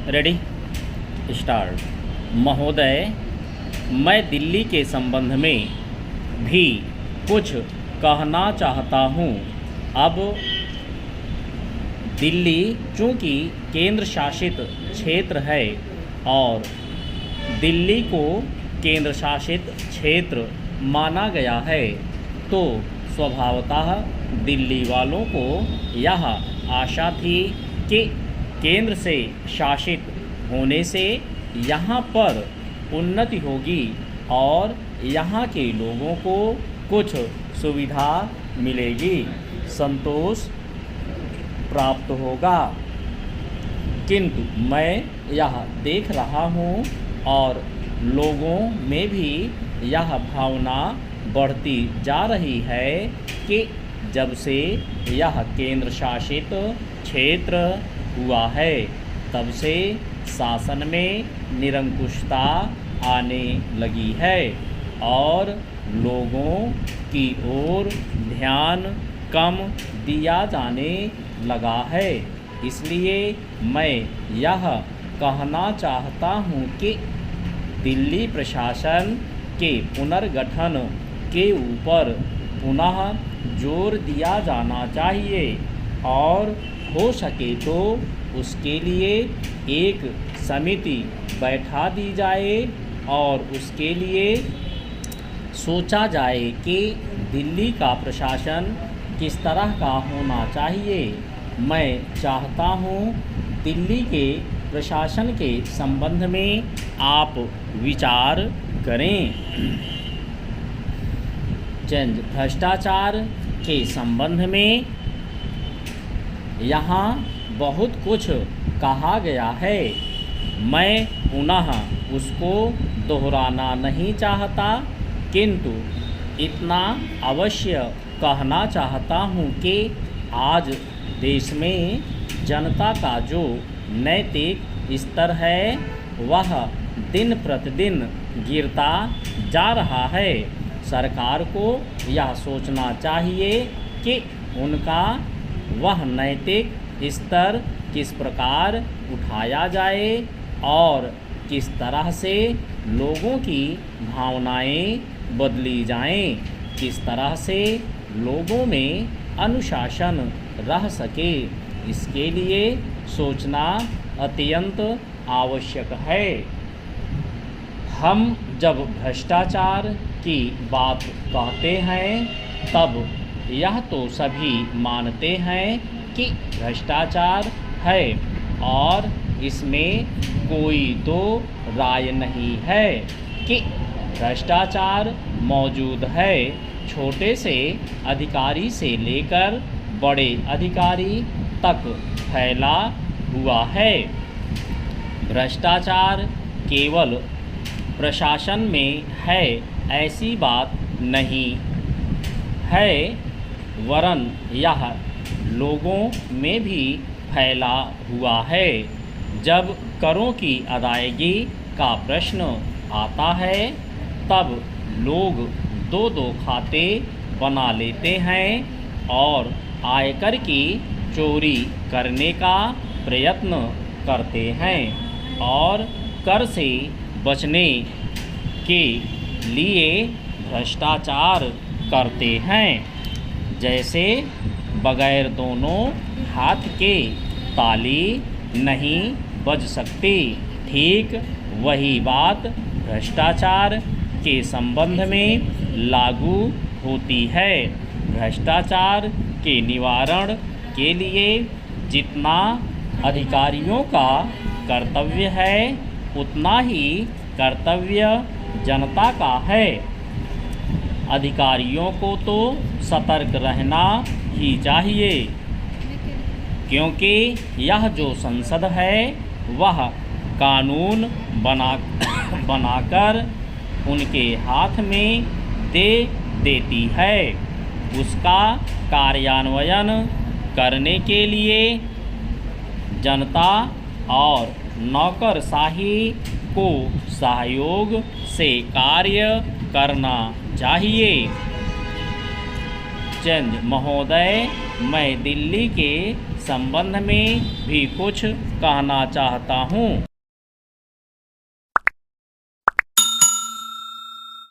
Ready start. महोदय, मैं दिल्ली के संबंध में भी कुछ कहना चाहता हूँ। अब दिल्ली चूँकि केंद्र शासित क्षेत्र है और दिल्ली को केंद्र शासित क्षेत्र माना गया है, तो स्वभावतः दिल्ली वालों को यह आशा थी कि केंद्र से शासित होने से यहाँ पर उन्नति होगी और यहाँ के लोगों को कुछ सुविधा मिलेगी, संतोष प्राप्त होगा। किंतु मैं यह देख रहा हूँ और लोगों में भी यह भावना बढ़ती जा रही है कि जब से यह केंद्र शासित क्षेत्र हुआ है, तब से शासन में निरंकुशता आने लगी है और लोगों की ओर ध्यान कम दिया जाने लगा है। इसलिए मैं यह कहना चाहता हूँ कि दिल्ली प्रशासन के पुनर्गठन के ऊपर पुनः जोर दिया जाना चाहिए और हो सके तो उसके लिए एक समिति बैठा दी जाए और उसके लिए सोचा जाए कि दिल्ली का प्रशासन किस तरह का होना चाहिए। मैं चाहता हूँ दिल्ली के प्रशासन के संबंध में आप विचार करें। भ्रष्टाचार के संबंध में यहाँ बहुत कुछ कहा गया है, मैं पुनः उसको दोहराना नहीं चाहता, किंतु इतना अवश्य कहना चाहता हूँ कि आज देश में जनता का जो नैतिक स्तर है वह दिन प्रतिदिन गिरता जा रहा है। सरकार को यह सोचना चाहिए कि उनका वह नैतिक स्तर किस प्रकार उठाया जाए और किस तरह से लोगों की भावनाएं बदली जाएं, किस तरह से लोगों में अनुशासन रह सके, इसके लिए सोचना अत्यंत आवश्यक है। हम जब भ्रष्टाचार की बात कहते हैं तब यह तो सभी मानते हैं कि भ्रष्टाचार है और इसमें कोई दो राय नहीं है कि भ्रष्टाचार मौजूद है। छोटे से अधिकारी से लेकर बड़े अधिकारी तक फैला हुआ है। भ्रष्टाचार केवल प्रशासन में है ऐसी बात नहीं है, वरन यह लोगों में भी फैला हुआ है। जब करों की अदायगी का प्रश्न आता है तब लोग दो दो खाते बना लेते हैं और आयकर की चोरी करने का प्रयत्न करते हैं और कर से बचने के लिए भ्रष्टाचार करते हैं। जैसे बगैर दोनों हाथ के ताली नहीं बज सकती, ठीक वही बात भ्रष्टाचार के संबंध में लागू होती है। भ्रष्टाचार के निवारण के लिए जितना अधिकारियों का कर्तव्य है उतना ही कर्तव्य जनता का है। अधिकारियों को तो सतर्क रहना ही चाहिए, क्योंकि यह जो संसद है वह कानून बनाकर उनके हाथ में दे देती है। उसका कार्यान्वयन करने के लिए जनता और नौकरशाही को सहयोग से कार्य करना चाहिए। महोदय, मैं दिल्ली के संबंध में भी कुछ कहना चाहता हूँ।